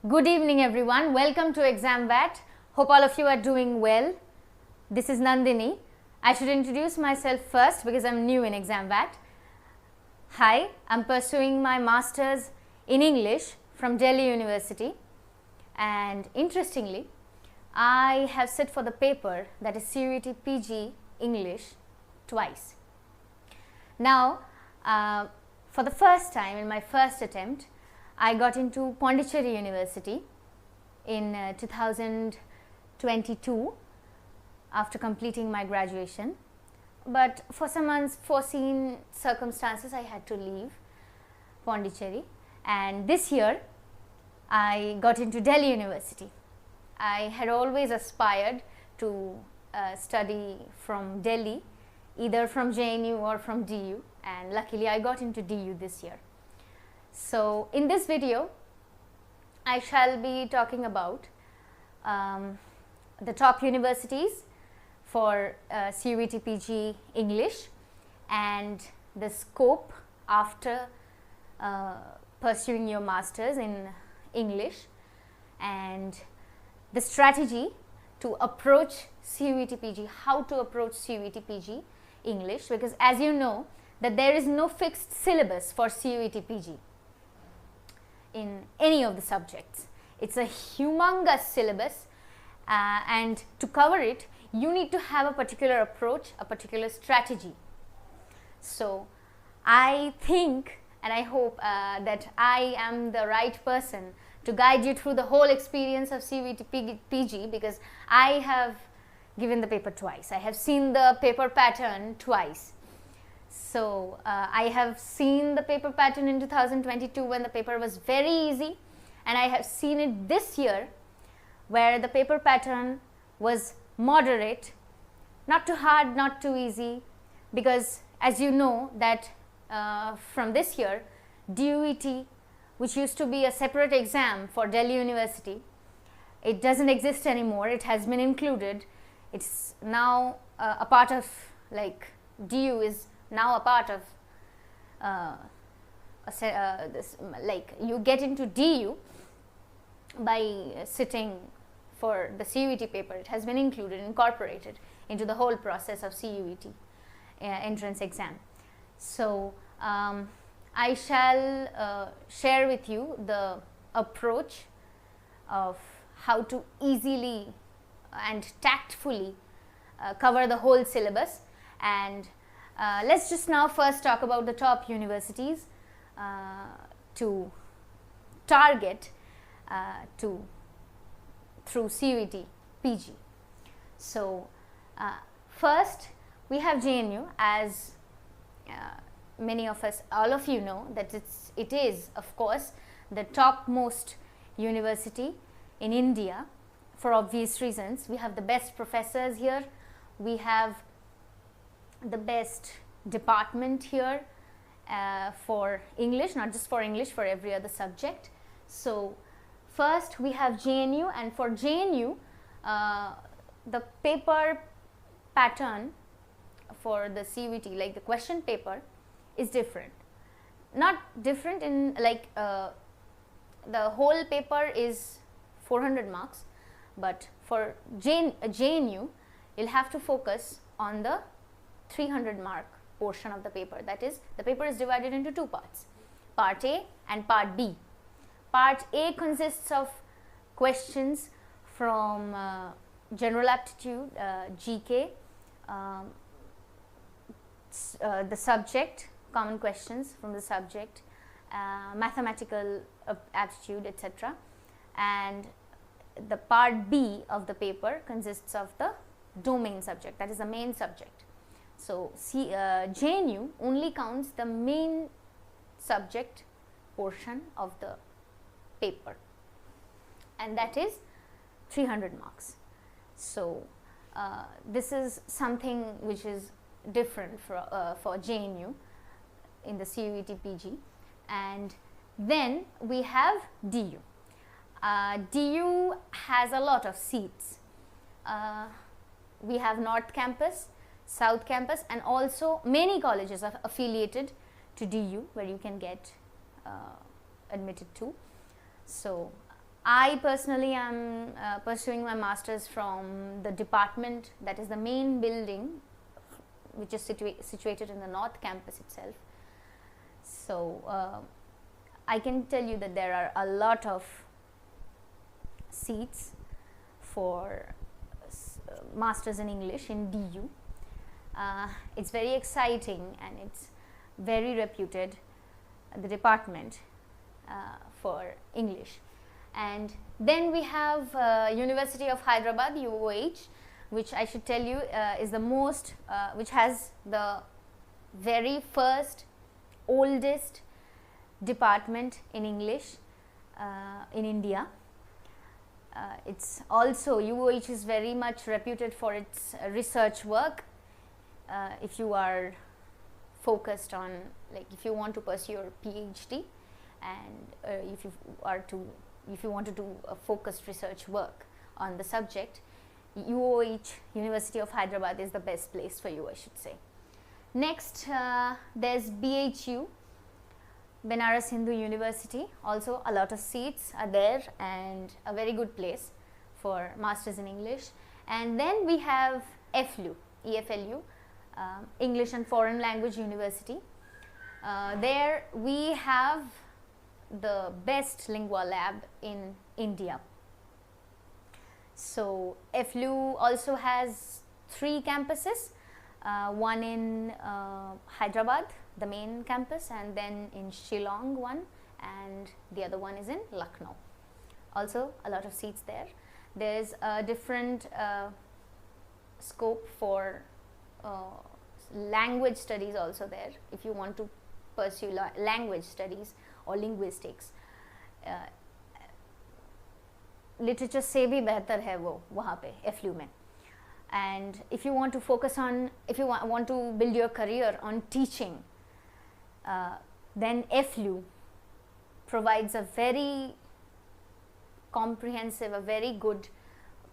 Good evening everyone. Welcome to ExamVat. Hope all of you are doing well. This is Nandini. I should introduce myself first because I'm new in ExamVat. Hi, I'm pursuing my Masters in English from Delhi University, and interestingly, I have sit for the paper that is CUET PG English twice. Now, for the first time in my first attempt, I got into Pondicherry University in 2022 after completing my graduation, but for some unforeseen circumstances I had to leave Pondicherry, and this year I got into Delhi University. I had always aspired to study from Delhi, either from JNU or from DU, and luckily I got into DU this year. So in this video I shall be talking about the top universities for CUET PG English and the scope after pursuing your masters in English, and the strategy to approach CUET PG, how to approach CUET PG English, because as you know that there is no fixed syllabus for CUET PG in any of the subjects. It's a humongous syllabus, and to cover it you need to have a particular approach, a particular strategy. So I think and I hope that I am the right person to guide you through the whole experience of CUET PG, because I have given the paper twice. I have seen the paper pattern twice. So I have seen the paper pattern in 2022 when the paper was very easy, and I have seen it this year where the paper pattern was moderate, not too hard, not too easy, because as you know that from this year DUET, which used to be a separate exam for Delhi University, it doesn't exist anymore. It has been included. It's now a part of, like, DU is now a part of this, like, you get into DU by sitting for the CUET paper. It has been included, incorporated into the whole process of CUET entrance exam. So I shall share with you the approach of how to easily and tactfully cover the whole syllabus, and let's just now first talk about the top universities to target through CUET PG. So first we have JNU. As many of us, all of you know, that it is of course the topmost university in India for obvious reasons. We have the best professors here, we have the best department here for English, not just for English, for every other subject. So first we have JNU, and for JNU the paper pattern for the CUET, like the question paper, is different. Not different in, like, the whole paper is 400 marks, but for JNU you'll have to focus on the 300 mark portion of the paper. That is, the paper is divided into two parts, part A and part B. Part A consists of questions from general aptitude, GK, the subject, common questions from the subject, mathematical aptitude, etc. And the part B of the paper consists of the domain subject, that is the main subject. So JNU only counts the main subject portion of the paper, and that is 300 marks. So this is something which is different for JNU in the CUET PG. And then we have DU. DU has a lot of seats. We have North Campus, South Campus, and also many colleges are affiliated to DU where you can get admitted to. So I personally am pursuing my master's from the department, that is the main building, which is situated in the North Campus itself. So I can tell you that there are a lot of seats for Masters in English in DU. It's very exciting and it's very reputed, the department for English. And then we have University of Hyderabad, UOH, which I should tell you is the most, which has the very first, oldest department in English in India. It's also, UOH is very much reputed for its research work. If you are focused on, like, if you want to pursue your PhD, and if you want to do a focused research work on the subject, UOH, University of Hyderabad, is the best place for you, I should say. Next, there's BHU, Benares Hindu University. Also a lot of seats are there and a very good place for Masters in English. And then we have EFLU, EFLU, English and Foreign Language University. There we have the best lingua lab in India. So EFLU also has 3 campuses, one in Hyderabad, the main campus, and then in Shillong one, and the other one is in Lucknow. Also a lot of seats there. There's a different scope for language studies also there, if you want to pursue language studies or linguistics. Literature से भी बेहतर है वो वहाँ पे एफलू में. And if you want to focus on, if you want to build your career on teaching, then FLU provides a very comprehensive, a very good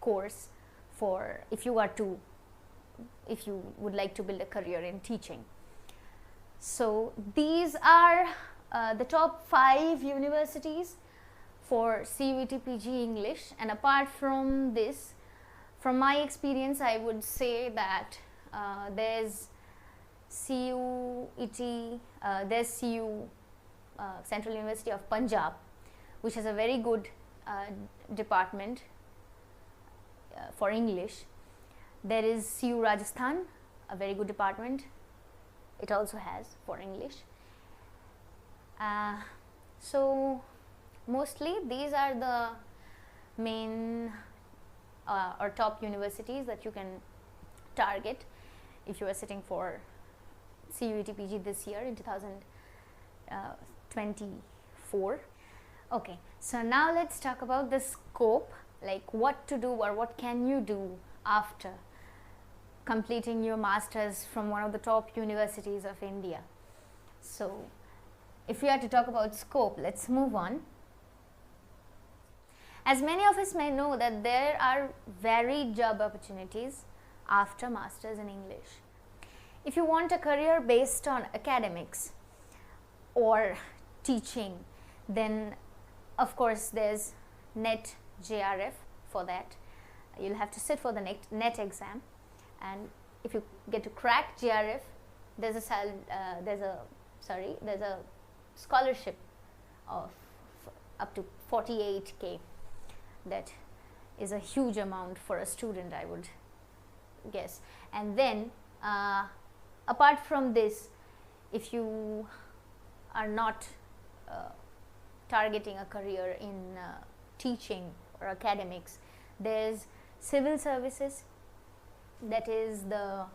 course for if you would like to build a career in teaching. So these are the top 5 universities for CUET PG English, and apart from this, from my experience, I would say that there's CUET, there's CU, Central University of Punjab, which has a very good department for English. There is CU Rajasthan, a very good department, it also has for English. So mostly these are the main or top universities that you can target if you are sitting for CUET PG this year in 2024. Okay, so now let's talk about the scope, like what to do or what can you do after completing your masters from one of the top universities of India. So if we are to talk about scope, let's move on. As many of us may know that there are varied job opportunities after masters in English. If you want a career based on academics or teaching, then of course there's NET JRF for that. You'll have to sit for the NET exam, and if you get to crack JRF, there's a scholarship of up to 48K. That is a huge amount for a student, I would guess. And then apart from this, if you are not targeting a career in teaching or academics, there's civil services, that is the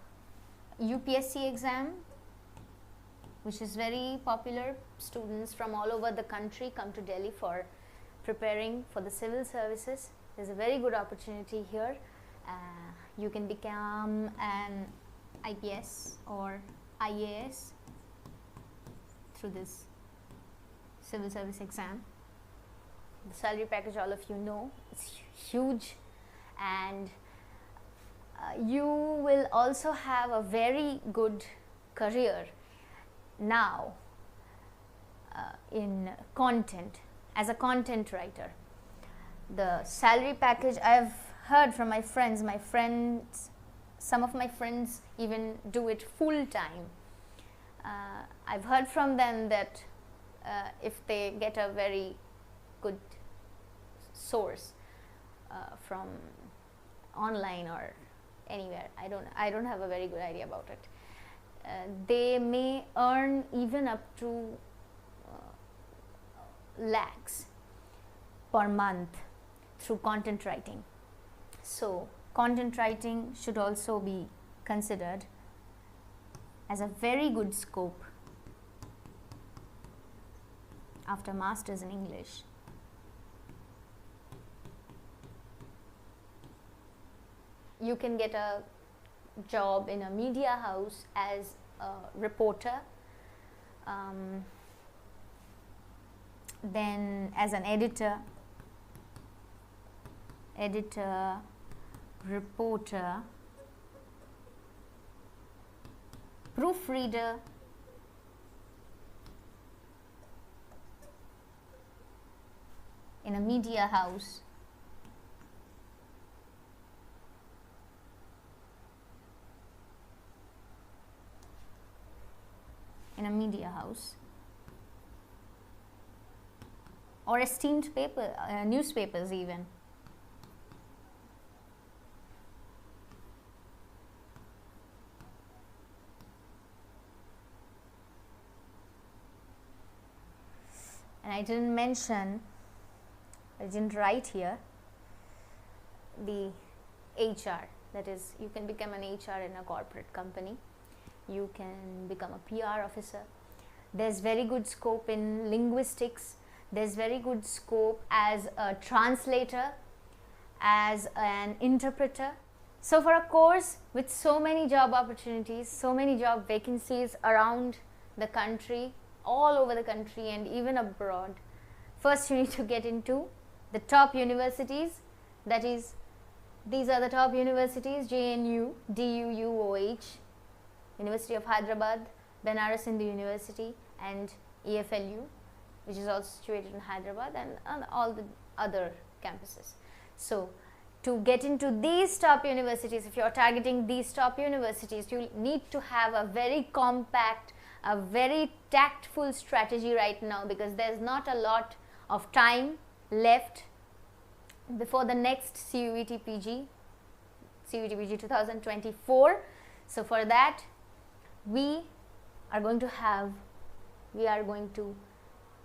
UPSC exam, which is very popular. Students from all over the country come to Delhi for preparing for the civil services. There's a very good opportunity here. You can become an IPS or IAS through this civil service exam. The salary package, all of you know, it's huge, and you will also have a very good career now in content, as a content writer. the salary package, I've heard from my friends, some of my friends even do it full time. I've heard from them that if they get a very good source from online or anywhere, I don't have a very good idea about it, they may earn even up to lakhs per month through content writing. So content writing should also be considered as a very good scope after masters in English. You can get a job in a media house as a reporter, then as an editor, reporter, proofreader, in a media house, or esteemed newspapers even. And I didn't write here the HR, that is, you can become an HR in a corporate company, you can become a PR officer. There's very good scope in linguistics, there's very good scope as a translator, as an interpreter. So for a course with so many job opportunities, so many job vacancies around the country, all over the country and even abroad, first you need to get into the top universities. That is, these are the top universities: JNU, DUUOH, University of Hyderabad, Banaras Hindu University, and EFLU, which is also situated in Hyderabad, and all the other campuses. So to get into these top universities, if you are targeting these top universities, you need to have a very compact, a very tactful strategy right now, because there's not a lot of time left before the next CUET PG 2024. So for that, we are going to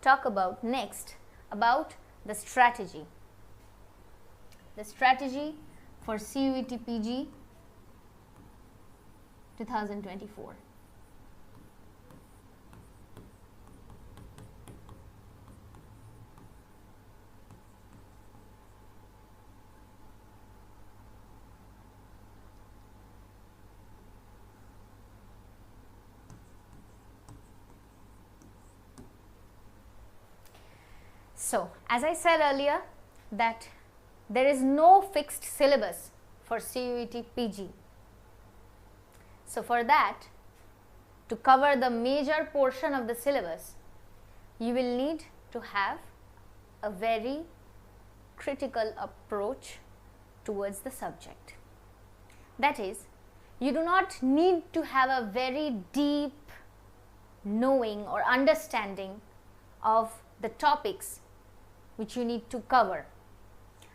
talk about next about the strategy for CUET PG 2024. So, as I said earlier, that there is no fixed syllabus for CUET PG. So, for that, to cover the major portion of the syllabus, you will need to have a very critical approach towards the subject. That is, you do not need to have a very deep knowing or understanding of the topics which you need to cover,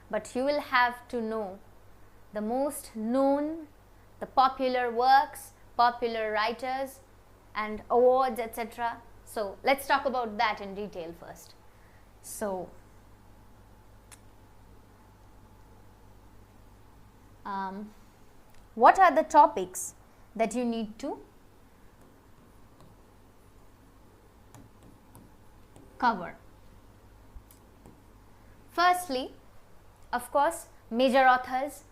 but you will have to know the most known, the popular works, popular writers and awards, etc. So let's talk about that in detail first. So what are the topics that you need to cover? Firstly, of course, major authors,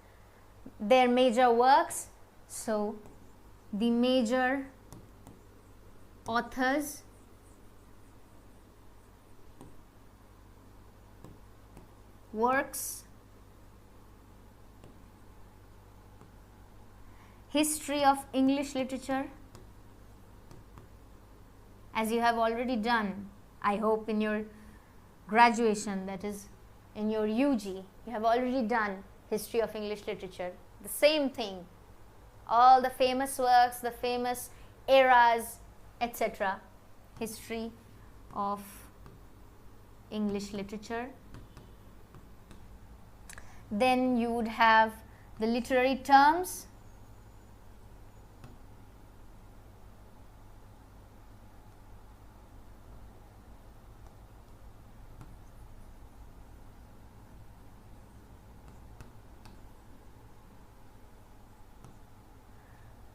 their major works. So the major authors, works, history of English literature, as you have already done, I hope, in your graduation, that is in your UG, you have already done history of English literature, the same thing, all the famous works, the famous eras, etc. History of English literature. Then you would have the literary terms,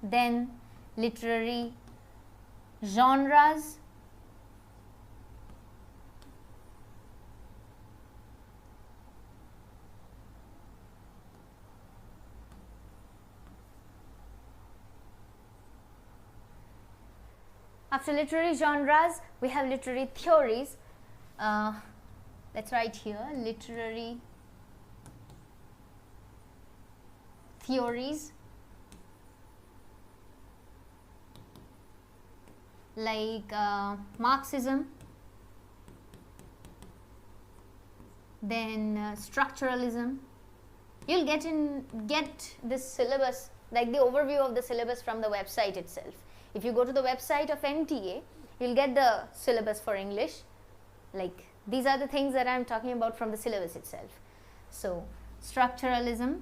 then literary genres, after literary genres we have literary theories. Let's write here literary theories, like Marxism, then structuralism. You'll get this syllabus, like the overview of the syllabus, from the website itself. If you go to the website of NTA, you'll get the syllabus for English. Like, these are the things that I'm talking about from the syllabus itself. So, structuralism,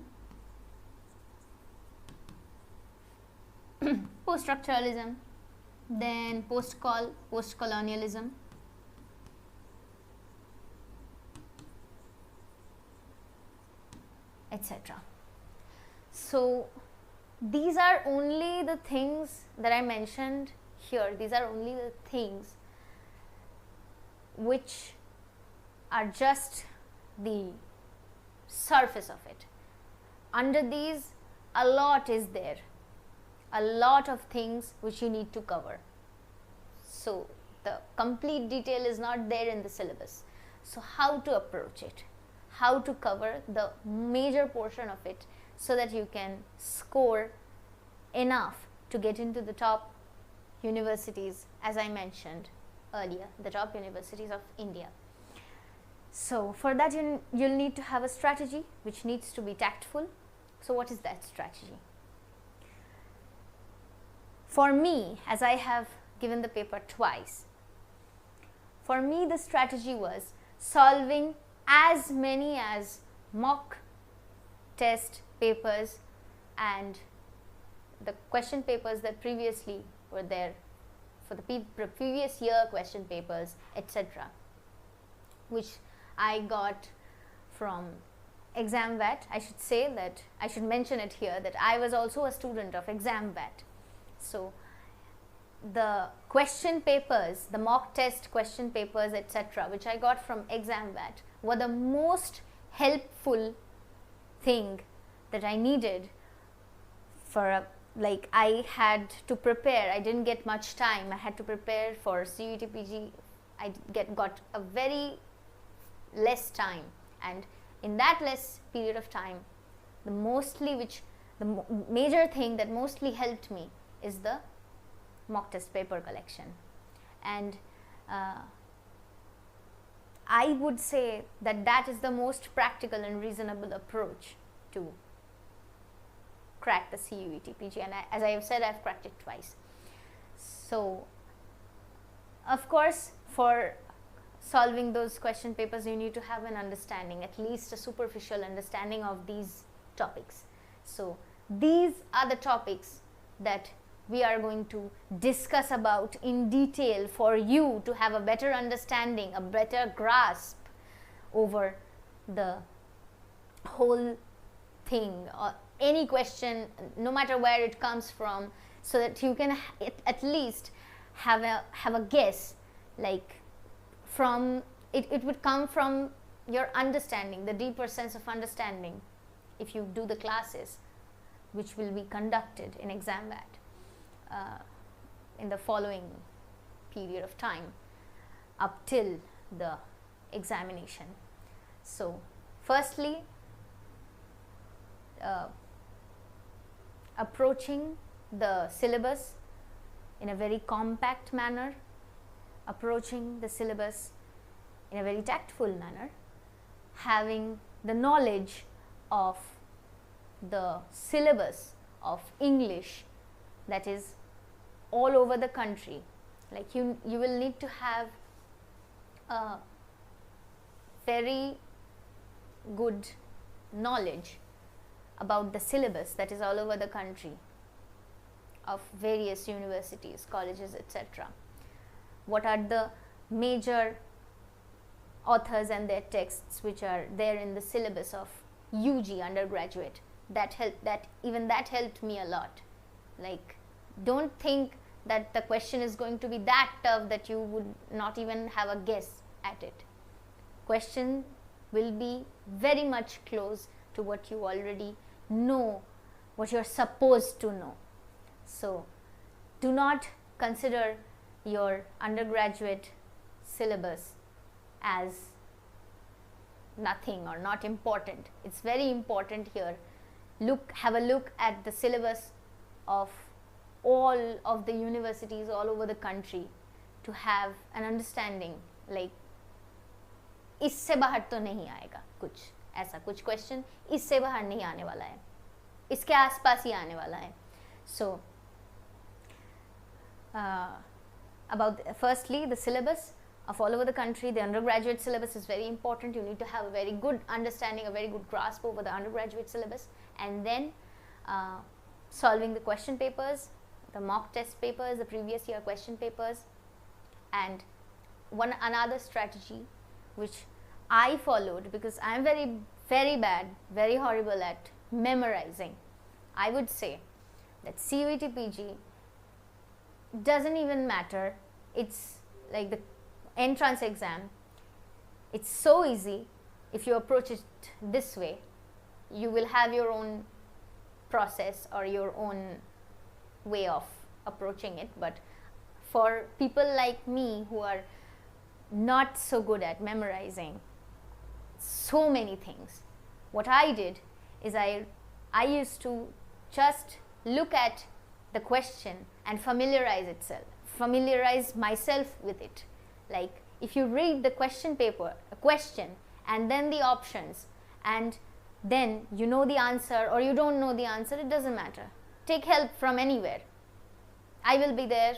post-structuralism, then post-colonialism, etc. So, these are only the things that I mentioned here. These are only the things which are just the surface of it. Under these, a lot is there, a lot of things which you need to cover. So the complete detail is not there in the syllabus. So how to approach it, how to cover the major portion of it, so that you can score enough to get into the top universities, as I mentioned earlier, the top universities of India. So for that you'll need to have a strategy which needs to be tactful. So what is that strategy? For me, as I have given the paper twice, for me the strategy was solving as many as mock test papers and the question papers that previously were there for the previous year question papers, etc., which I got from ExamVat. I should say that, I should mention it here, that I was also a student of ExamVat. So the question papers, the mock test question papers, etc., which I got from ExamVat, were the most helpful thing that I needed for like I had to prepare. I didn't get much time. I had to prepare for CUET PG. I got a very less time, and in that less period of time, the major thing that mostly helped me is the mock test paper collection. And I would say that that is the most practical and reasonable approach to crack the CUET PG, and as I have said, I've cracked it twice. So of course, for solving those question papers, you need to have an understanding, at least a superficial understanding of these topics. So these are the topics that we are going to discuss about in detail for you to have a better understanding, a better grasp over the whole thing, or any question, no matter where it comes from, so that you can at least have a guess, like from it would come from your understanding, the deeper sense of understanding, if you do the classes which will be conducted in ExamVat in the following period of time up till the examination. So firstly, approaching the syllabus in a very compact manner, approaching the syllabus in a very tactful manner, having the knowledge of the syllabus of English that is all over the country. Like you will need to have a very good knowledge about the syllabus that is all over the country of various universities, colleges, etc. What are the major authors and their texts which are there in the syllabus of UG undergraduate? That helped me a lot. Like, don't think that the question is going to be that tough that you would not even have a guess at it. Question will be very much close to what you already know, what you're supposed to know. So do not consider your undergraduate syllabus as nothing or not important. It's very important here. Have a look at the syllabus of all of the universities all over the country to have an understanding, like इससे बाहर तो नहीं आएगा कुछ, ऐसा कुछ question इससे बाहर नहीं आने वाला है, इसके आसपास ही आने वाला है. So firstly, the syllabus of all over the country, the undergraduate syllabus is very important. You need to have a very good understanding, a very good grasp over the undergraduate syllabus, and then solving the question papers, the mock test papers, the previous year question papers. And another strategy which I followed, because I am very bad, very horrible at memorizing. I would say that CUET PG doesn't even matter. It's like the entrance exam. It's so easy. If you approach it this way, you will have your own process or your own way of approaching it. But for people like me who are not so good at memorizing so many things, what I did is I used to just look at the question and familiarize myself with it. Like, if you read the question paper, a question and then the options, and then you know the answer or you don't know the answer, it doesn't matter. Take help from anywhere. I will be there,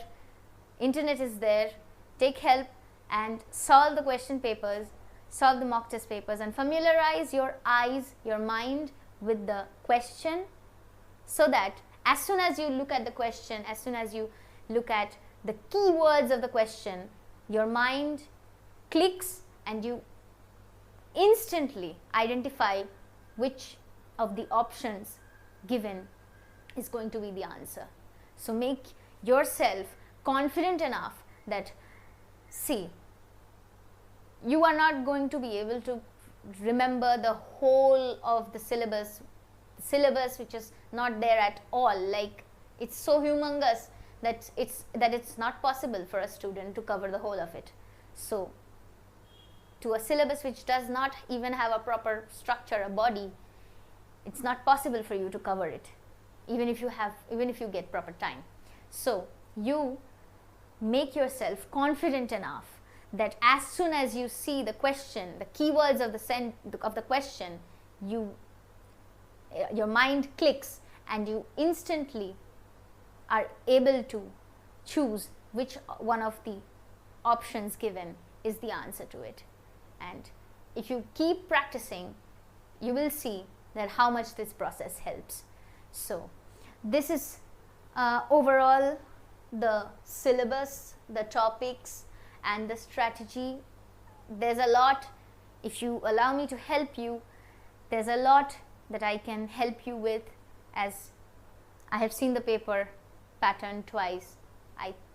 internet is there. Take help and solve the question papers, solve the mock test papers, and familiarize your eyes, your mind with the question, so that as soon as you look at the question, as soon as you look at the keywords of the question, your mind clicks and you instantly identify which of the options given is going to be the answer. So make yourself confident enough that, see, you are not going to be able to remember the whole of the syllabus which is not there at all. Like, it's so humongous that it's not possible for a student to cover the whole of it. So to a syllabus which does not even have a proper structure, a body, it's not possible for you to cover it, even if you get proper time. So you make yourself confident enough that as soon as you see the question, the keywords of the question, your mind clicks and you instantly are able to choose which one of the options given is the answer to it. And if you keep practicing, you will see that how much this process helps. So this is overall the syllabus, the topics, and the strategy. There's a lot. If you allow me to help you, there's a lot that I can help you with, as I have seen the paper pattern twice.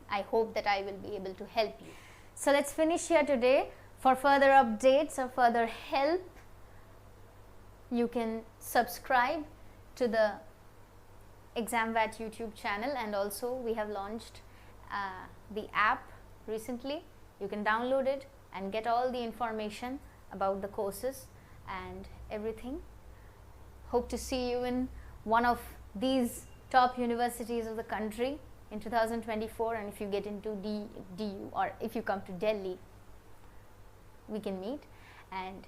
I hope that I will be able to help you. So let's finish here today. For further updates or further help, you can subscribe to the ExamVat YouTube channel, and also we have launched the app recently. You can download it and get all the information about the courses and everything. Hope to see you in one of these top universities of the country in 2024, and if you get into DU or if you come to Delhi, we can meet. And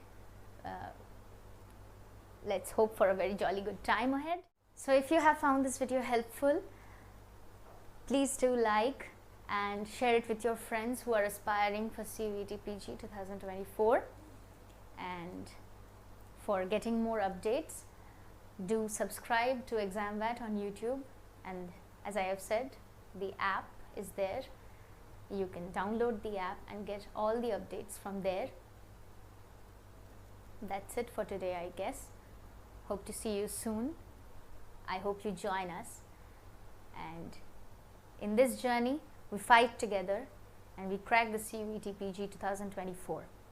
let's hope for a very jolly good time ahead. So if you have found this video helpful, please do like and share it with your friends who are aspiring for CUET PG 2024. And for getting more updates, do subscribe to ExamVat on YouTube, and as I have said, the app is there. You can download the app and get all the updates from there. That's it for today, I guess. Hope to see you soon. I hope you join us, and in this journey we fight together and we crack the CUET PG 2024.